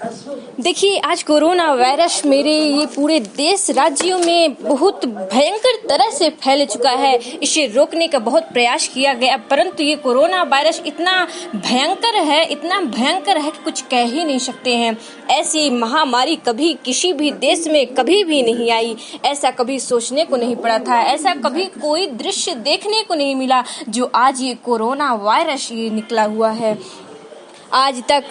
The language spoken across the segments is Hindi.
देखिए, आज कोरोना वायरस मेरे ये पूरे देश राज्यों में बहुत भयंकर तरह से फैल चुका है। इसे रोकने का बहुत प्रयास किया गया, परंतु ये कोरोना वायरस इतना भयंकर है कि कुछ कह ही नहीं सकते हैं। ऐसी महामारी कभी किसी भी देश में कभी भी नहीं आई। ऐसा कभी सोचने को नहीं पड़ा था, ऐसा कभी कोई दृश्य देखने को नहीं मिला जो आज ये कोरोना वायरस ये निकला हुआ है। आज तक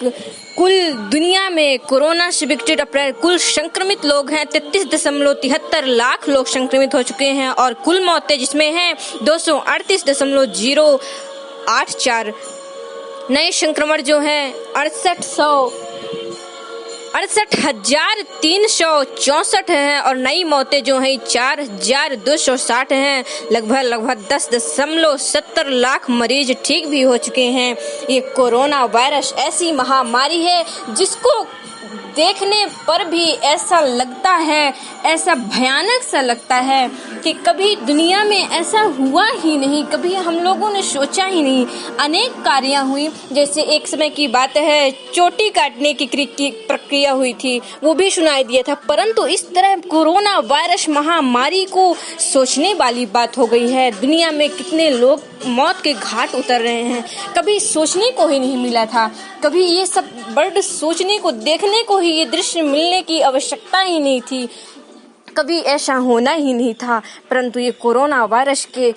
कुल दुनिया में कोरोना से विकसित कुल संक्रमित लोग हैं 33.73 लाख लोग संक्रमित हो चुके हैं और कुल मौतें जिसमें हैं 238.084। नए संक्रमण जो हैं 68,364 हैं और नई मौतें जो हैं 4,260 हैं। लगभग 10.70 लाख मरीज ठीक भी हो चुके हैं। ये कोरोना वायरस ऐसी महामारी है जिसको देखने पर भी ऐसा लगता है, ऐसा भयानक सा लगता है कि कभी दुनिया में ऐसा हुआ ही नहीं, कभी हम लोगों ने सोचा ही नहीं। अनेक कार्य हुई, जैसे एक समय की बात है चोटी काटने की प्रक्रिया हुई थी, वो भी सुनाई दिया था, परंतु इस तरह कोरोना वायरस महामारी को सोचने वाली बात हो गई है। दुनिया में कितने लोग मौत के घाट उतर रहे हैं, कभी सोचने को ही नहीं मिला था। कभी ये सब बर्ड सोचने को, देखने को ही ये दृश्य मिलने की आवश्यकता ही नहीं थी, कभी ऐसा होना ही नहीं था। परंतु ये कोरोना वायरस के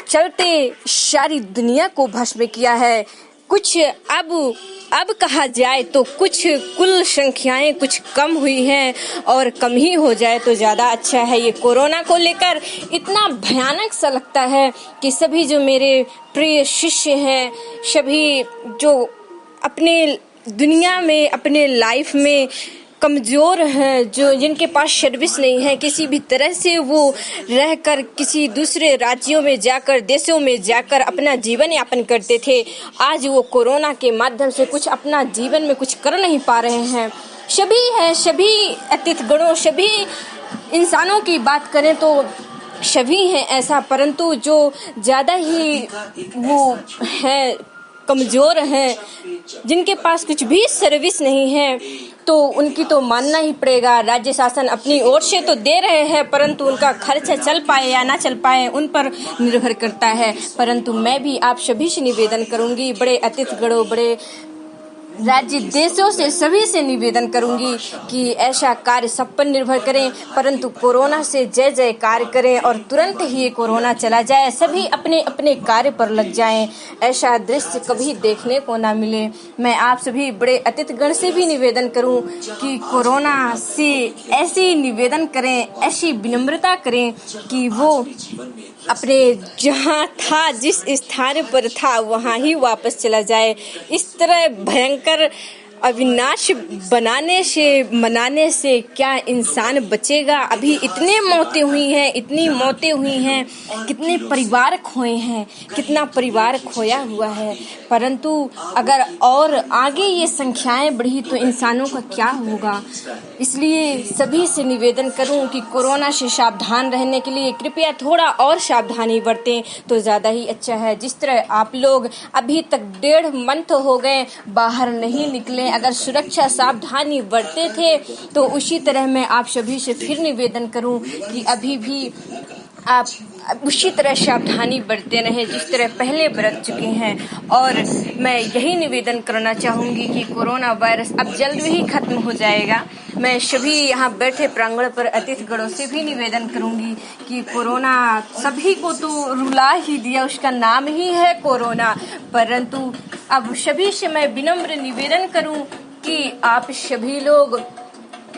चलते सारी दुनिया को भस्म किया है। कुछ अब कहा जाए तो कुछ कुल संख्याएं कुछ कम हुई हैं और कम ही हो जाए तो ज़्यादा अच्छा है। ये कोरोना को लेकर इतना भयानक सा लगता है कि सभी जो मेरे प्रिय शिष्य हैं, सभी जो अपने दुनिया में, अपने लाइफ में कमज़ोर हैं, जो जिनके पास सर्विस नहीं है, किसी भी तरह से वो रहकर किसी दूसरे राज्यों में जाकर, देशों में जाकर अपना जीवन यापन करते थे, आज वो कोरोना के माध्यम से कुछ अपना जीवन में कुछ कर नहीं पा रहे हैं। सभी अतिथिगणों, सभी इंसानों की बात करें तो सभी हैं ऐसा, परंतु जो ज़्यादा ही वो है कमज़ोर हैं, जिनके पास कुछ भी सर्विस नहीं है, तो उनकी तो मानना ही पड़ेगा। राज्य शासन अपनी ओर से तो दे रहे हैं, परंतु उनका खर्चा चल पाए या ना चल पाए उन पर निर्भर करता है। परंतु मैं भी आप सभी से निवेदन करूंगी, बड़े अतिथिगणों, बड़े राज्य देशों से, सभी से निवेदन करूंगी कि ऐसा कार्य सब पर निर्भर करें, परंतु कोरोना से जय जयकार करें और तुरंत ही ये कोरोना चला जाए, सभी अपने अपने कार्य पर लग जाएं, ऐसा दृश्य कभी देखने को ना मिले। मैं आप सभी बड़े अतिथिगण से भी निवेदन करूं कि कोरोना से ऐसी निवेदन करें, ऐसी विनम्रता करें कि वो अपने जहाँ था, जिस स्थान पर था, वहाँ ही वापस चला जाए। इस तरह भयंकर अविनाश बनाने से, मनाने से क्या इंसान बचेगा। अभी इतनी मौतें हुई हैं, कितने परिवार खोए हैं, कितना परिवार खोया हुआ है, परंतु अगर और आगे ये संख्याएं बढ़ी तो इंसानों का क्या होगा। इसलिए सभी से निवेदन करूं कि कोरोना से सावधान रहने के लिए कृपया थोड़ा और सावधानी बरतें तो ज़्यादा ही अच्छा है। जिस तरह आप लोग अभी तक 1.5 मंथ हो गए बाहर नहीं निकले, अगर सुरक्षा सावधानी बरते थे, तो उसी तरह मैं आप सभी से फिर निवेदन करूं कि अभी भी आप उसी तरह सावधानी बरते रहें जिस तरह पहले बरत चुके हैं। और मैं यही निवेदन करना चाहूँगी कि कोरोना वायरस अब जल्द ही खत्म हो जाएगा। मैं सभी यहाँ बैठे प्रांगण पर अतिथिगणों से भी निवेदन करूँगी कि कोरोना सभी को तो रुला ही दिया, उसका नाम ही है कोरोना, परंतु अब सभी से मैं विनम्र निवेदन करूँ कि आप सभी लोग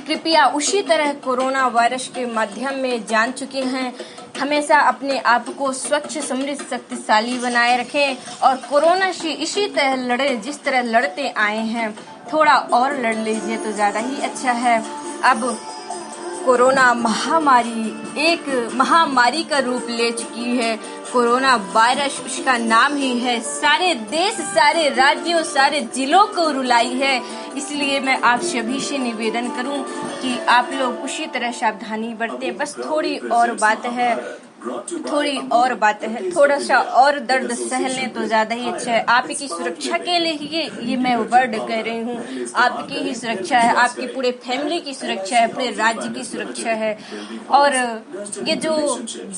कृपया उसी तरह कोरोना वायरस के माध्यम में जान चुके हैं, हमेशा अपने आप को स्वच्छ, समृद्ध, शक्तिशाली बनाए रखें और कोरोना से इसी तरह लड़ें जिस तरह लड़ते आए हैं। थोड़ा और लड़ लीजिए तो ज़्यादा ही अच्छा है। अब कोरोना महामारी एक महामारी का रूप ले चुकी है। कोरोना वायरस उसका नाम ही है, सारे देश, सारे राज्यों, सारे जिलों को रुलाई है। इसलिए मैं आप सभी से निवेदन करूं कि आप लोग उसी तरह सावधानी बरतें। बस थोड़ी और बात है, थोड़ी और बात है, थोड़ा सा और दर्द सह लें तो ज्यादा ही अच्छा है। आपकी सुरक्षा के लिए ये मैं वर्ड कह रही हूँ। आपकी ही सुरक्षा है, आपकी पूरे फैमिली की सुरक्षा है, पूरे राज्य की सुरक्षा है। और ये जो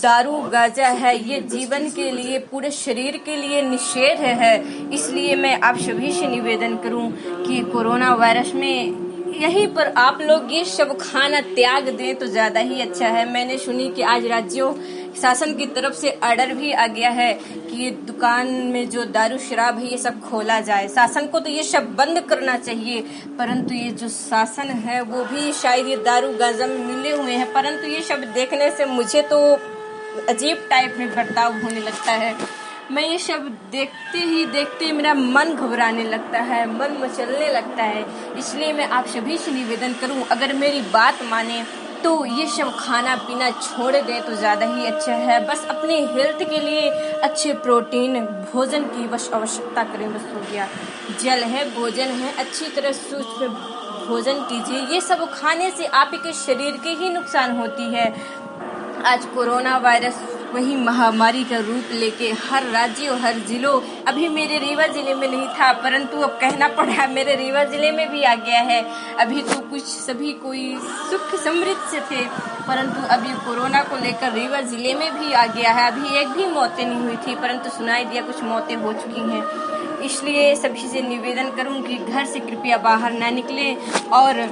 दारू गांजा है ये जीवन के लिए, पूरे शरीर के लिए निषेध है। इसलिए मैं आप सभी से निवेदन करूं कि कोरोना वायरस में यहीं पर आप लोग ये सब खाना त्याग दें तो ज्यादा ही अच्छा है। मैंने सुनी कि आज राज्यों शासन की तरफ से ऑर्डर भी आ गया है कि ये दुकान में जो दारू शराब है ये सब खोला जाए। शासन को तो ये सब बंद करना चाहिए, परंतु ये जो शासन है वो भी शायद ये दारू गांजा में मिले हुए हैं। परंतु ये सब देखने से मुझे तो अजीब टाइप में बर्ताव होने लगता है। मैं ये सब देखते ही देखते मेरा मन घबराने लगता है, मन मचलने लगता है। इसलिए मैं आप सभी से निवेदन करूं, अगर मेरी बात माने तो ये सब खाना पीना छोड़ दे तो ज़्यादा ही अच्छा है। बस अपने हेल्थ के लिए अच्छे प्रोटीन भोजन की बस आवश्यकता करें, बस हो गया। जल है, भोजन है, अच्छी तरह सूक्ष्म भोजन कीजिए। ये सब खाने से आपके शरीर के ही नुकसान होती है। आज कोरोना वायरस वही महामारी का रूप लेके हर राज्य और हर जिलों, अभी मेरे रीवा जिले में नहीं था परंतु अब कहना पड़ा मेरे रीवा जिले में भी आ गया है। अभी तो कुछ सभी कोई सुख समृद्ध से थे, परंतु अभी कोरोना को लेकर रीवा जिले में भी आ गया है। अभी एक भी मौतें नहीं हुई थी, परंतु सुनाई दिया कुछ मौतें हो चुकी हैं। इसलिए सभी से निवेदन करूं कि घर से कृपया बाहर ना निकलें, और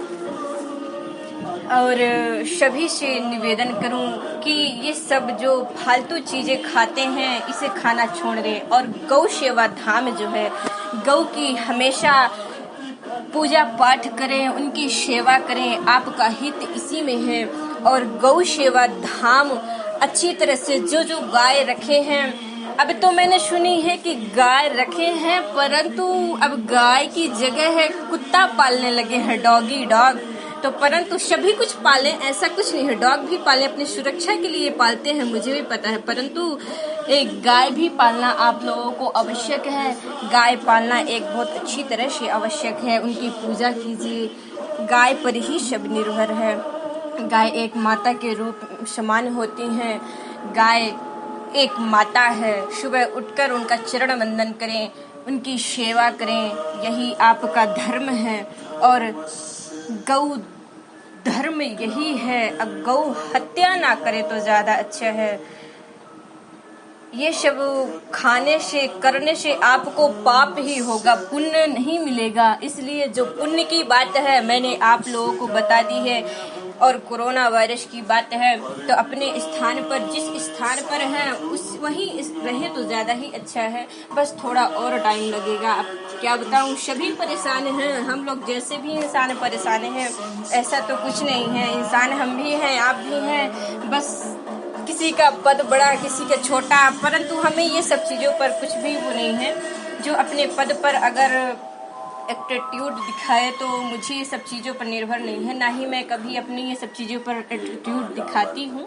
सभी से निवेदन करूं कि ये सब जो फालतू चीजें खाते हैं इसे खाना छोड़ दें। और गौ सेवा धाम जो है, गौ की हमेशा पूजा पाठ करें, उनकी सेवा करें, आपका हित इसी में है। और गौ सेवा धाम अच्छी तरह से जो जो गाय रखे हैं, अब तो मैंने सुनी है कि गाय रखे हैं परंतु अब गाय की जगह है कुत्ता पालने लगे हैं, डॉगी डॉग। तो परंतु सभी कुछ पालें ऐसा कुछ नहीं है, डॉग भी पालें, अपनी सुरक्षा के लिए पालते हैं, मुझे भी पता है, परंतु एक गाय भी पालना आप लोगों को आवश्यक है। गाय पालना एक बहुत अच्छी तरह से आवश्यक है। उनकी पूजा कीजिए, गाय पर ही सब निर्भर है। गाय एक माता के रूप समान होती हैं। गाय एक माता है। सुबह उठकर उनका चरण वंदन करें, उनकी सेवा करें, यही आपका धर्म है। और गौ धर्म यही है, अब गौ हत्या ना करे तो ज्यादा अच्छा है। ये सब खाने से करने से आपको पाप ही होगा, पुण्य नहीं मिलेगा। इसलिए जो पुण्य की बात है मैंने आप लोगों को बता दी है। और कोरोना वायरस की बात है तो अपने स्थान पर, जिस स्थान पर है उस वहीं रहे तो ज्यादा ही अच्छा है। बस थोड़ा और टाइम लगेगा। अब क्या बताऊं, सभी परेशान हैं, हम लोग जैसे भी इंसान परेशान हैं, ऐसा तो कुछ नहीं है। इंसान हम भी हैं, आप भी हैं, बस किसी का पद बड़ा किसी का छोटा, परंतु हमें ये सब चीजों पर कुछ भी वो नहीं है। जो अपने पद पर अगर एटीट्यूड दिखाए तो मुझे ये सब चीज़ों पर निर्भर नहीं है, ना ही मैं कभी अपनी ये सब चीज़ों पर एटीट्यूड दिखाती हूँ।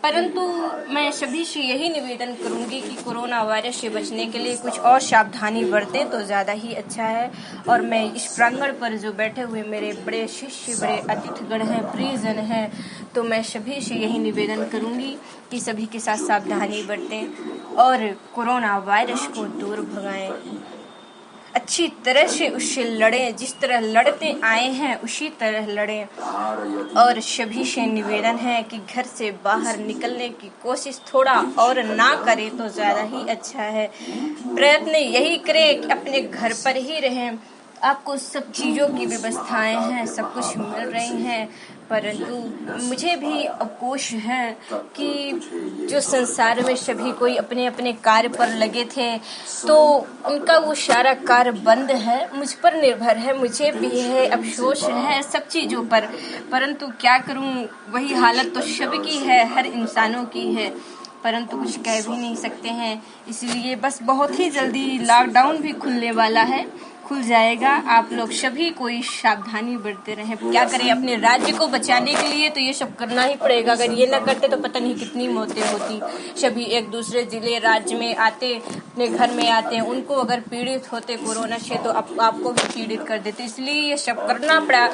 परंतु मैं सभी से यही निवेदन करूंगी कि कोरोना वायरस से बचने के लिए कुछ और सावधानी बरतें तो ज़्यादा ही अच्छा है। और मैं इस प्रांगण पर जो बैठे हुए मेरे बड़े शिष्य, बड़े अतिथिगण हैं, प्रियजन हैं, तो मैं सभी से यही निवेदन करूंगी कि सभी के साथ सावधानी बरतें और कोरोना वायरस को दूर भगाएं, अच्छी तरह से उससे लड़ें, जिस तरह लड़ते आए हैं उसी तरह लड़ें। और सभी से निवेदन है कि घर से बाहर निकलने की कोशिश थोड़ा और ना करें तो ज़्यादा ही अच्छा है। प्रयत्न यही करें कि अपने घर पर ही रहें। आपको सब चीज़ों की व्यवस्थाएं हैं, सब कुछ मिल रही हैं, परंतु मुझे भी अफसोस है कि जो संसार में सभी कोई अपने अपने कार्य पर लगे थे तो उनका वो सारा कार्य बंद है। मुझ पर निर्भर है, मुझे भी है, अफसोस है सब चीज़ों पर, परंतु क्या करूं, वही हालत तो सबकी है, हर इंसानों की है, परंतु कुछ कह भी नहीं सकते हैं। इसलिए बस बहुत ही जल्दी लॉकडाउन भी खुलने वाला है, खुल जाएगा। आप लोग सभी कोई सावधानी बरते रहें। क्या करें, अपने राज्य को बचाने के लिए तो ये सब करना ही पड़ेगा। अगर ये ना करते तो पता नहीं कितनी मौतें होती। सभी एक दूसरे जिले राज्य में आते, अपने घर में आते, उनको अगर पीड़ित होते कोरोना से तो आपको भी पीड़ित कर देते। इसलिए ये सब करना पड़ा।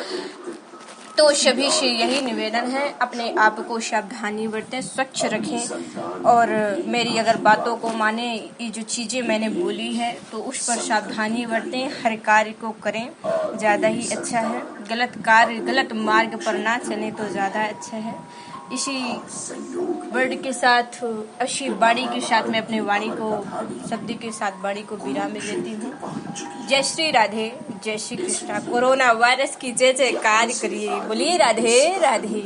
तो सभी से यही निवेदन है, अपने आप को सावधानी बरतें, स्वच्छ रखें और मेरी अगर बातों को माने, ये जो चीज़ें मैंने बोली है तो उस पर सावधानी बरतें, हर कार्य को करें, ज़्यादा ही अच्छा है। गलत कार्य, गलत मार्ग पर ना चलें तो ज़्यादा अच्छा है। इसी वर्ड के साथ, अच्छी वाणी के साथ मैं अपने वाणी को, शब्द के साथ वाणी को विराम देती हूँ। जय श्री राधे, जय श्री कृष्णा। कोरोना वायरस की जय जयकार करिए, बोलिए राधे राधे।